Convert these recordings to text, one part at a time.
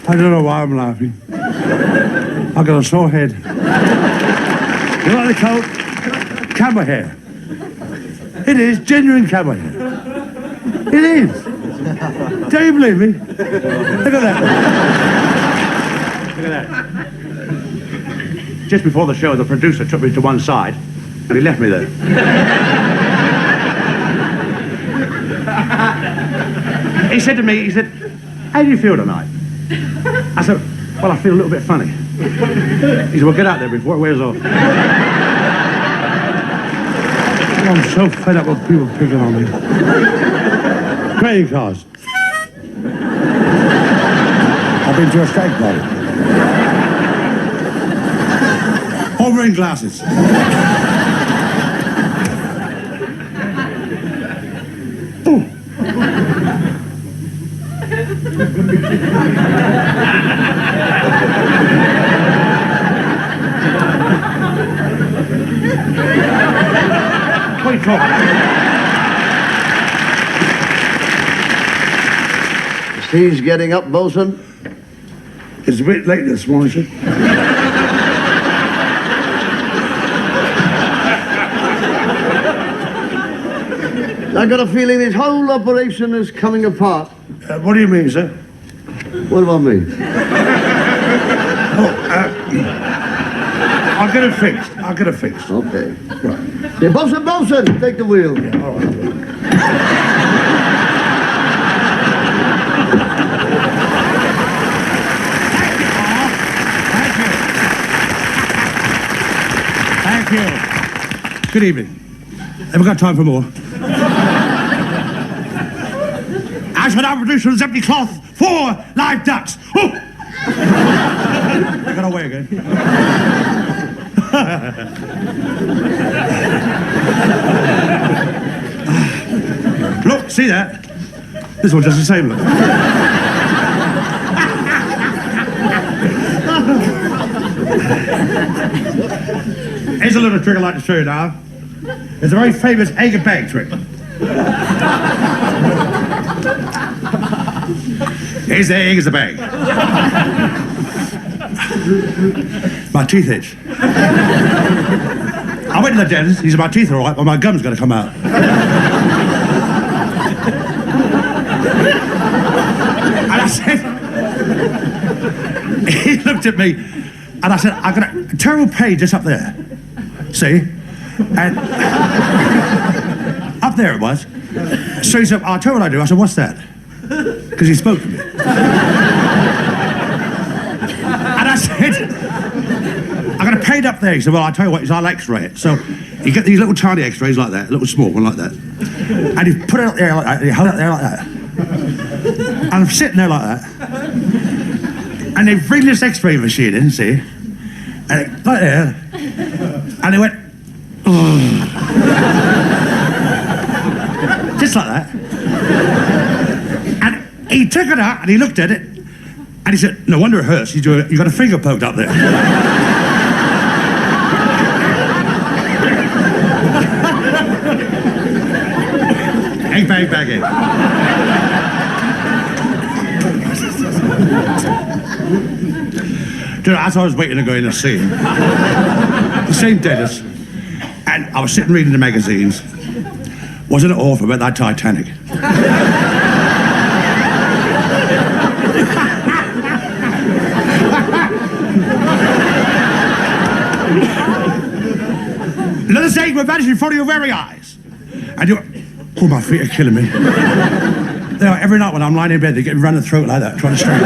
I don't know why I'm laughing. I've got a sore head. You like the coat? Camel hair. It is genuine camel hair. It is. Don't you believe me? Look at that. Look at that. Just before the show, the producer took me to one side and he left me there. He said to me, he said, how do you feel tonight? I said, well, I feel a little bit funny. He said, well, get out there before it wears off. I'm so fed up with people picking on me. Trading cards. I've been to a steak party. All wearing glasses. Oh. What are you talking about? He's getting up, bosun. It's a bit late this morning, sir. I got a feeling this whole operation is coming apart. What do you mean, sir? What do I mean? I'll get it fixed. I'll get it fixed. Okay. Right. Yeah, bosun, take the wheel. Yeah, all right. Thank you. Good evening. Have we got time for more? I shall now produce from this empty cloth 4 live ducks. Oh! I got away again. Look, see that? This one does the same look. Here's a little trick I'd like to show you now. It's a very famous egg and bag trick. Here's the egg, here's the bag. My teeth itch. I went to the dentist, he said my teeth are all right, but my gum's gonna come out. And I said, he looked at me, and I said, I got a terrible pain just up there. See? And up there it was. So he said, I'll tell you what I do. I said, what's that? Because he spoke to me. And I said, I got a pain up there. He said, well, I'll tell you what, I'll x-ray it. So you get these little tiny x-rays like that, a little small one like that. And you put it up there like that, and you hold it there like that. And I'm sitting there like that. And they bring this x-ray machine in, see? And it, like there. And they went, just like that. And he took it out and he looked at it and he said, no wonder it hurts. You got a finger poked up there. Egg bag back in. Dude, as I was waiting to go in and see him, the same dentist, and I was sitting reading the magazines. Wasn't it awful about that Titanic? Another saying will vanish in front of your very eyes. And you're, oh, my feet are killing me. They are, every night when I'm lying in bed, they get me round the throat like that, trying to straighten.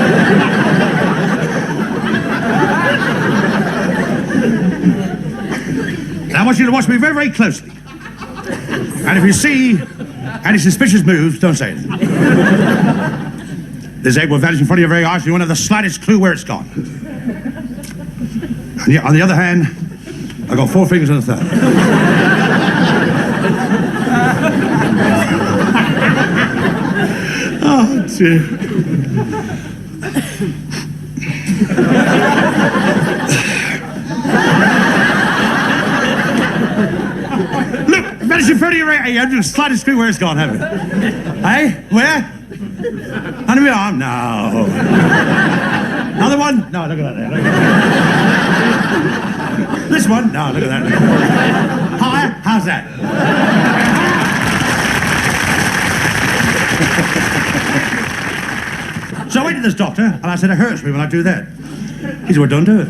I want you to watch me very, very closely. And if you see any suspicious moves, don't say anything. This egg will vanish in front of your very eyes and you won't have the slightest clue where it's gone. And yet, on the other hand, I've got 4 fingers and a thumb. Oh, dear. Look, vanish in front of your right eye. You have the slightest clue where it's gone, haven't you? Hey, where? Under my arm? No. Another one? No, look at that. Look at that. This one? No, look at that. Higher? How's that? So I went to this doctor, and I said, it hurts me when I do that. He said, well, don't do it.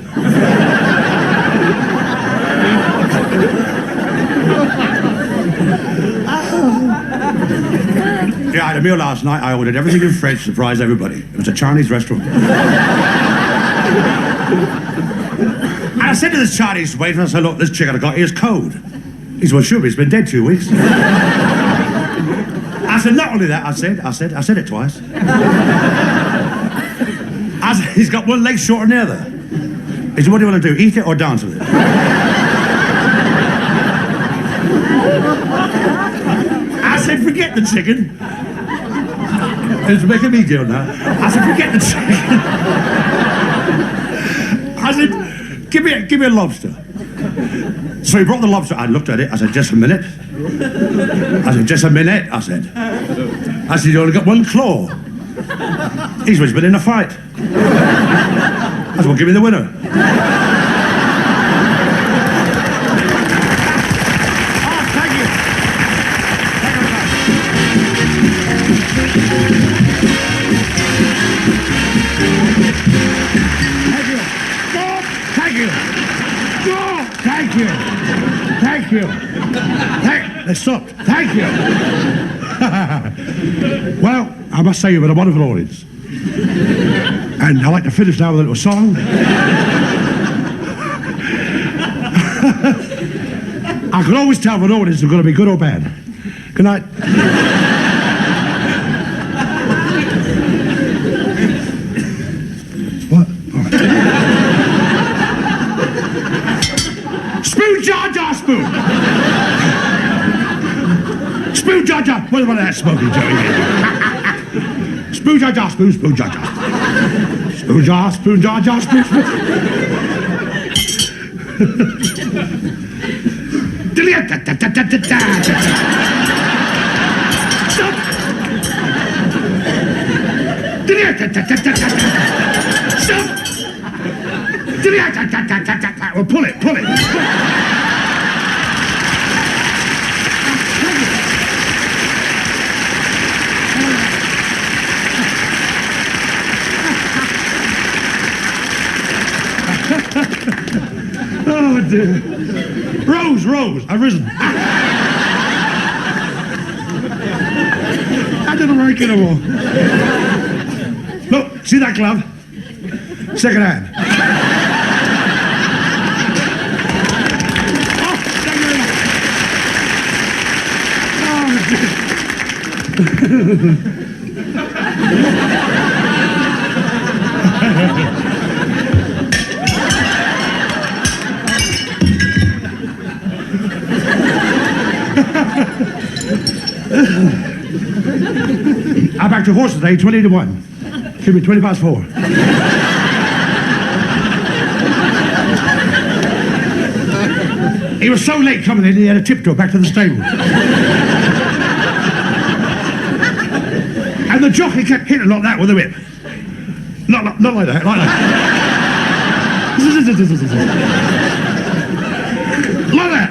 Yeah, I had a meal last night. I ordered everything in French to surprise everybody. It was a Chinese restaurant. And I said to this Chinese waiter, I said, look, this chicken I got here's cold. He said, well, sure, but it's been dead 2 weeks. I said, not only that, I said it twice. I said, he's got one leg shorter than the other. He said, what do you want to do, eat it or dance with it? I said, forget the chicken. It's making me deal now. I said, forget the chicken. I said, give me a lobster. So he brought the lobster. I looked at it. I said, just a minute. I said, just a minute. I said, you only got one claw. He's always been in a fight. I said, well, give me the winner. Thank you. They stopped. Thank you. Well, I must say you've been a wonderful audience. And I'd like to finish now with a little song. I can always tell when an audience is going to be good or bad. Good night. What? All right. Spoon, Jar Jar, spoon. Spoon, Jar Jar. What about that smoking, Joey? Spoon, Jar Jar, spoon, spoon, Jar Jar. Spoon, Jar, spoon, Jar Jar, spoon, spoon. Stop. Well, pull it. Oh, dear. Rose, I've risen. I didn't work anymore. Look, see that glove? Second hand. Oh, thank you very much. I backed your horse today, 20 to 1. Give me 20 past 4. He was so late coming in, he had a tiptoe back to the stable. And the jockey kept hitting like that with the whip. Not like that, like that. Like that.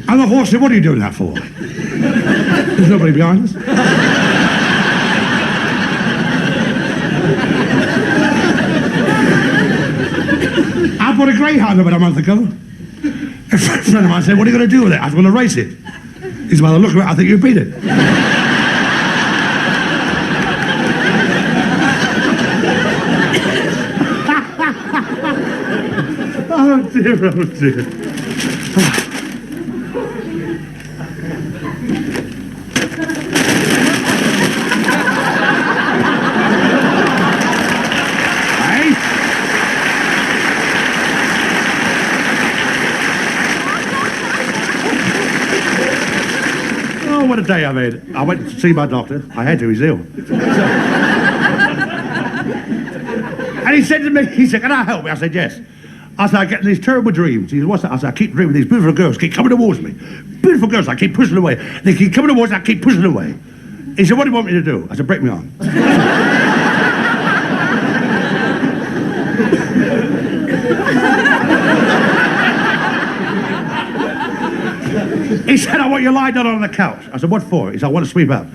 And the horse said, what are you doing that for? There's nobody behind us. I bought a greyhound about a month ago. A friend of mine said, what are you going to do with it? I was going to race it. He said, well, look at it, I think you beat it. Oh dear, oh dear. Oh, what a day I made. I went to see my doctor. I had to, he's ill. And he said to me, can I help you? I said, yes. I said, I get these terrible dreams. He said, what's that? I said, I keep dreaming these beautiful girls keep coming towards me. Beautiful girls, I keep pushing away. They keep coming towards me, I keep pushing away. He said, what do you want me to do? I said, break me arm. He said, I want you lying down on the couch. I said, what for? He said, I want to sweep out.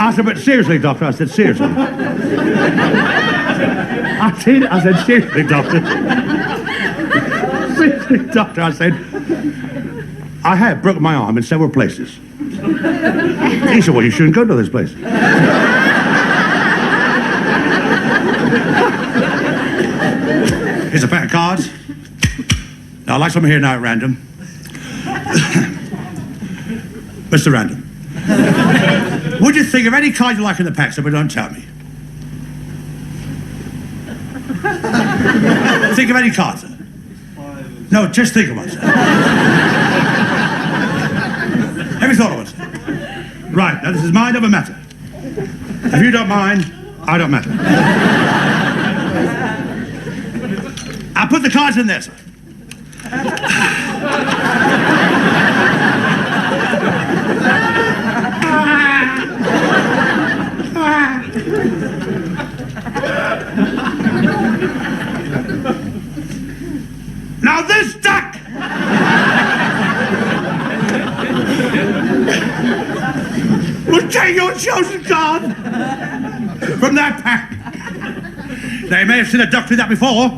I said, but seriously, doctor. I said, seriously. I said, seriously, doctor. Seriously, doctor. I said, I have broken my arm in several places. He said, well, you shouldn't go to this place. Here's a pack of cards. Now, I'd like some here now at random. Mr. Random. Would you think of any card you like in the pack, sir, but don't tell me? Think of any card, sir. No, just think of one, sir. Have you thought of one, sir? Right, now this is mine, doesn't matter. If you don't mind, I don't matter. I'll put the cards in there, sir. Now this duck will take your chosen card from that pack. They may have seen a duck do that before,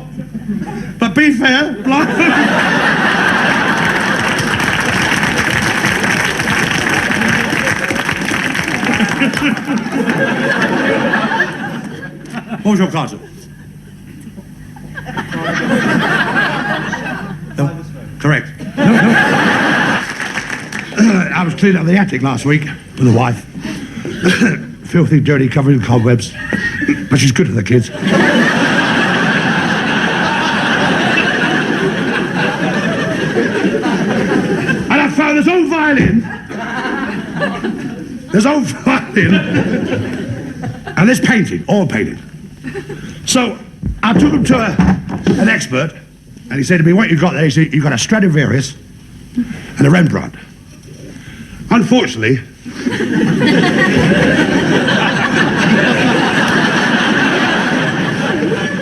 but be fair, what was your card, sir? No, correct. No. I was cleaning up the attic last week with the wife. Filthy, dirty, covered in cobwebs. But she's good to the kids. And I found this old violin. This old violin. And this painting, all painted. So I took him to an expert, and he said to me, what you got there? He said, you've got a Stradivarius and a Rembrandt. Unfortunately,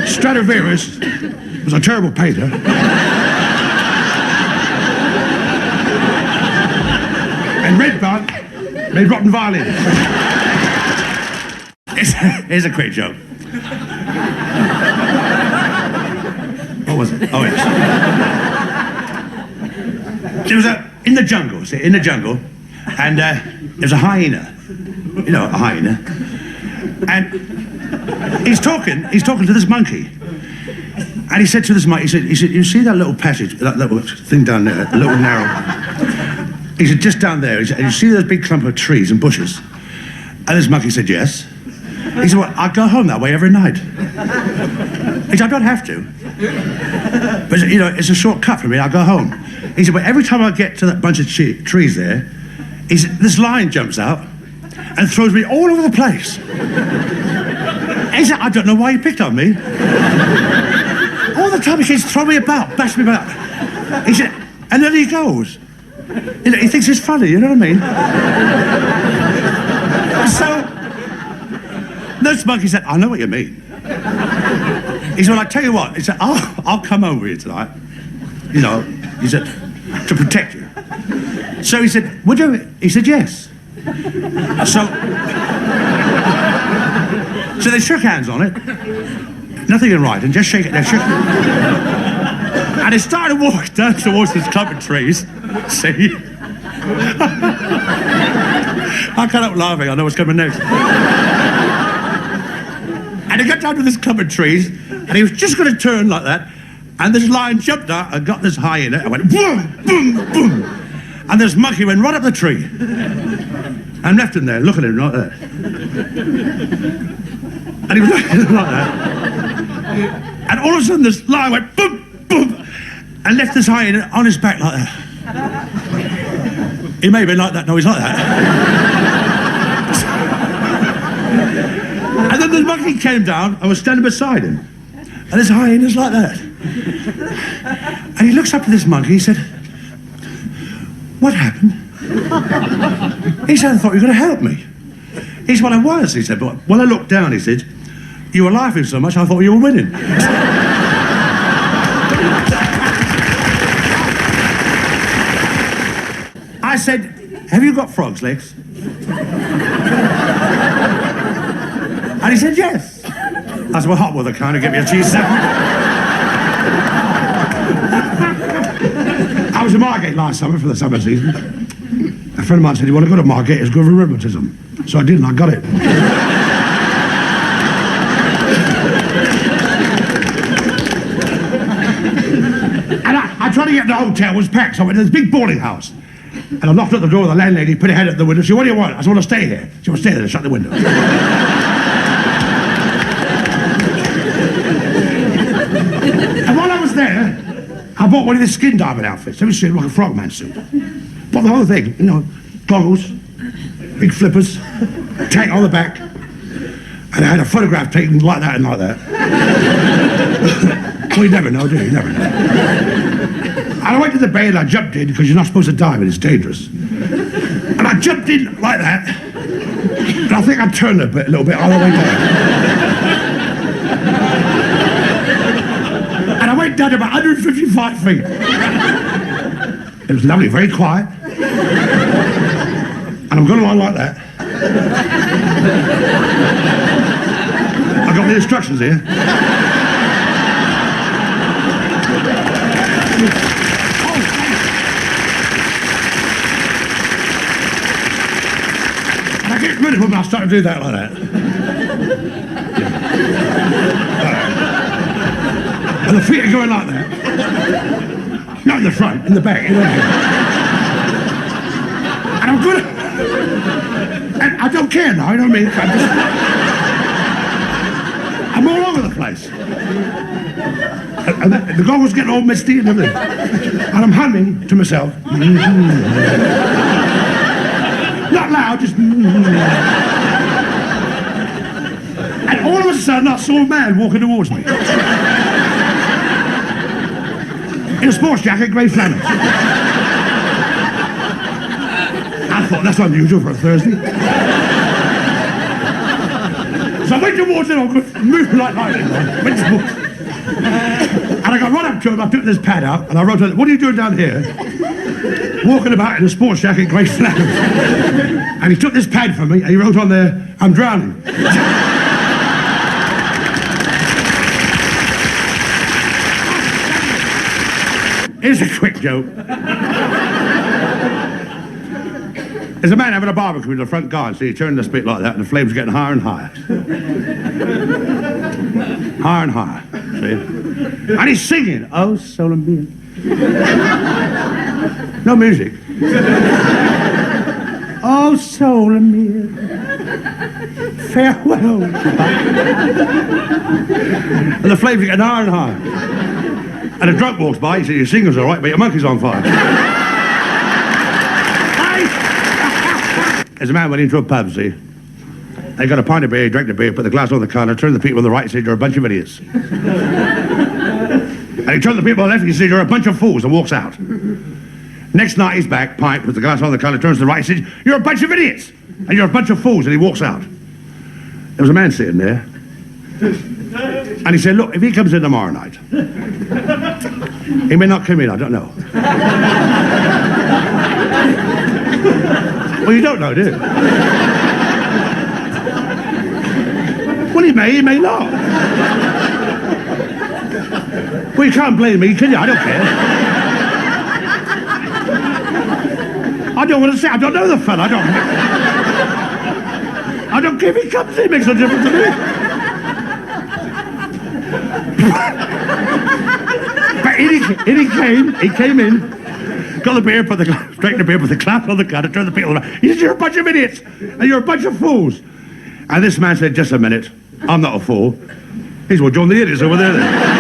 Stradivarius was a terrible painter. And Rembrandt made rotten violins. Here's a quick joke. What was it? Oh, yes. There was in the jungle, and there's a hyena. You know, a hyena. And he's talking to this monkey. And he said to this monkey, he said, you see that little passage, that little thing down there, a little narrow? He said, just down there. He said, and you see those big clump of trees and bushes? And this monkey said, yes. He said, well, I go home that way every night. He said, I don't have to. But, you know, it's a short cut for me, I go home. He said, but every time I get to that bunch of trees there, he said, this lion jumps out and throws me all over the place. He said, I don't know why he picked on me. All the time he keeps throwing me about, bash me about. He said, and then he goes. You know, he thinks it's funny, you know what I mean? So, this monkey said, I know what you mean. He said, well, I tell you what, he said, I'll come over here tonight. You know, he said, to protect you. So he said, would you? He said, yes. So they shook hands on it. Nothing in writing, just shake it. They shook. And they started walking down towards this clump of trees. See? I can't help laughing, I know what's coming next. And he got down to this clump of trees, and he was just going to turn like that, and this lion jumped out and got this hyena and went boom, boom, boom. And this monkey went right up the tree and left him there, looking at him like that. And he was looking at him like that. And all of a sudden this lion went boom, boom, and left this hyena on his back like that. He may have been like that, no, he's like that. And then the monkey came down and was standing beside him. And this hyena's like that. And he looks up at this monkey, he said, what happened? He said, I thought you were going to help me. He said, well, I was, he said, but when I looked down, he said, You were laughing so much, I thought you were winning. I said, have you got frog's legs? And he said, yes. I said, well, hot water kind of get me a cheese sandwich. I was in Margate last summer for the summer season. A friend of mine said, you want to go to Margate? It's good for rheumatism. So I did, and I got it. And I tried to get to the hotel, it was packed, so I went to this big boarding house. And I knocked at the door, the landlady put her head at the window. She said, what do you want? I said, I want to stay here. She went, stay there, shut the window. And while I was there, I bought one of the skin diving outfits. It was like a frogman suit. Bought the whole thing, you know, goggles, big flippers, tank on the back. And I had a photograph taken like that and like that. Well, you never know, do you? You never know. And I went to the bay and I jumped in because you're not supposed to dive and it's dangerous. And I jumped in like that. And I think I turned a little bit all the way down. And I went down to about 155 feet. It was lovely, very quiet. And I'm going along like that. I got the instructions here. And I get rid of them and I start to do that like that. And the feet are going like that. Not in the front, in the back. And I'm good. And I don't care now, you know what I mean? I'm all over the place. And the goggles getting all misty and everything. And I'm humming to myself. Not loud, just. And all of a sudden, I saw a man walking towards me. In a sports jacket, grey flannel. I thought that's unusual for a Thursday. So I went towards him, I was moving like lightning. Went towards him. And I got right up to him, I took this pad out, and I wrote on it, what are you doing down here? Walking about in a sports jacket, grey flannel. And he took this pad from me, and he wrote on there, I'm drowning. Here's a quick joke. There's a man having a barbecue in the front garden, so he turned the spit like that, and the flames getting higher and higher. Higher and higher, see? And he's singing, oh, solemn being. No music. Oh, solemn being. Farewell. And the flames are getting higher and higher. And a drunk walks by, he says, your singer's all right, but your monkey's on fire. As a man went into a pub, see, they got a pint of beer, he drank the beer, put the glass on the counter, turned to the people on the right and said, you're a bunch of idiots. And he turned to the people on the left and he said, you're a bunch of fools, and walks out. Next night he's back, pint, puts the glass on the counter, turns to the right and says, you're a bunch of idiots, and you're a bunch of fools, and he walks out. There was a man sitting there, and he said, look, if he comes in tomorrow night, he may not come in, I don't know. Well, you don't know, do you? Well, he may not. Well, you can't blame me, can you? I don't care. I don't want to say, I don't know the fella, I don't care if he comes in, it makes no difference to me. But he came in, got the beer, drank the beer, put the glass on the counter, turned the people around. He said, you're a bunch of idiots, and you're a bunch of fools. And this man said, just a minute, I'm not a fool. He said, well, John the idiot's over there then.